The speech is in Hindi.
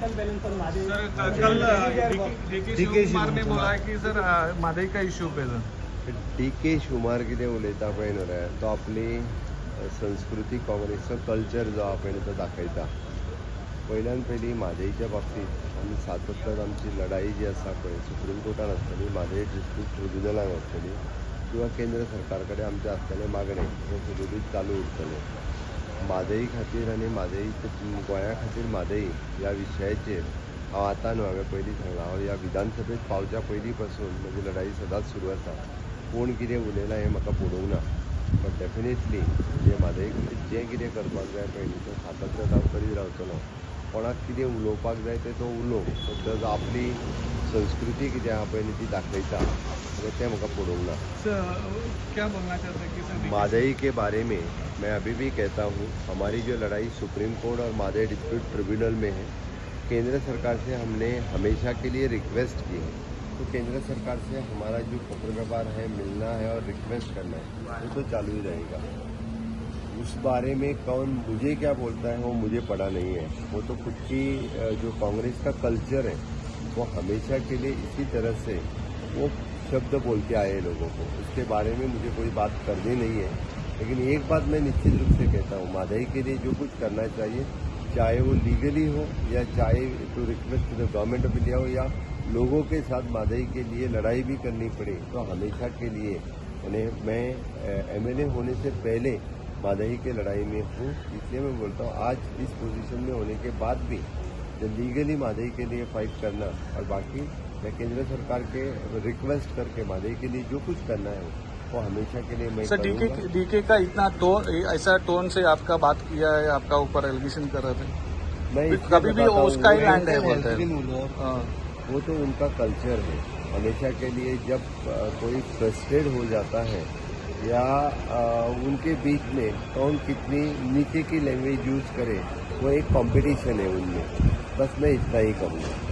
अटल बैलेंस पर माधई सर कल डीके शिवकुमार ने बोला है कि सर माधई का इश्यू पे सर डीके शिवकुमार कितें उलयता पळय न्हू रे, तो आपली संस्कृती काँग्रेसचो कल्चर जो आपण तो दाखयता. पयल्यान पयली म्हादईच्या बाबतीत आमी सातत्यान आमची लढाई जी आसा पळय सुप्रीम कोर्टान आसतली, म्हादई डिस्ट्रिक्ट ट्रिब्युनलान आसतली किंवा केंद्र सरकार कडेन आमचे आसतले मागणे हे सगळीच चालू उरतले. म्हादई खातीर आनी म्हादई गोंया खातीर म्हादई ह्या विशयाचेर हांव आतां न्हू, हांवें पयलीं सांगलां, हांव ह्या विधानसभेत पावच्या पयलीं पासून म्हजी लढाई सदांच सुरू आसा. कोण कितें उलयलां हें म्हाका पडूंक ना, बट डेफिनेटली म्हणजे म्हादई खातीर जें कितें करपाक जाय पळय न्ही तें सातत्यान हांव करीत रावतलो. कोणाक कितें उलोवपाक जाय तें तो उलोव, आपली संस्कृती कितें आहा पळय न्ही ती दाखयता, तें म्हाका पडूंक ना. क्या बोलना चाहते हैं कि सर म्हादई के बारे में मैं अभी भी कहता हूँ, हमारी जो लड़ाई सुप्रीम कोर्ट और म्हादई डिस्प्यूट ट्रिब्यूनल में है. केंद्र सरकार से हमने हमेशा के लिए रिक्वेस्ट की है, तो केंद्र सरकार से हमारा जो पत्र व्यवहार है, मिलना है और रिक्वेस्ट करना है, वो तो चालू ही रहेगा. उस बारे में कौन मुझे क्या बोलता है वो मुझे पता नहीं है. वो तो खुद की जो कांग्रेस का कल्चर है वो हमेशा के लिए इसी तरह से वो शब्द बोलते आए लोगों को, उसके बारे में मुझे कोई बात करनी नहीं है. लेकिन एक बात मैं निश्चित रूप से कहता हूँ, म्हादई के लिए जो कुछ करना चाहिए, चाहे वो लीगली हो या चाहे to request to the government of India हो या लोगों के साथ म्हादई के लिए लड़ाई भी करनी पड़े, तो हमेशा के लिए मैं एमएलए होने से पहले म्हादई के लड़ाई में हूँ. इसलिए मैं बोलता हूँ आज इस पोजीशन में होने के बाद भी लीगली म्हादई के लिए फाइट करना, और बाकी मैं केंद्र सरकार के रिक्वेस्ट करके म्हादई के लिए जो कुछ करना है वो हमेशा के लिए मैं सर डीके का इतना टोन, ऐसा टोन से आपका बात किया है, आपका ऊपर एलिगेशन कर रहे थे, मैं कभी भी उसका ही लैंड है बोलते हैं. वो तो उनका कल्चर है. हमेशा के लिए जब कोई फ्रस्ट्रेट हो जाता है या उनके बीच में कौन कितनी नीचे की लैंग्वेज यूज करे, वो एक कंपटीशन है उनमें. बस मैं इतना ही कहूँगा.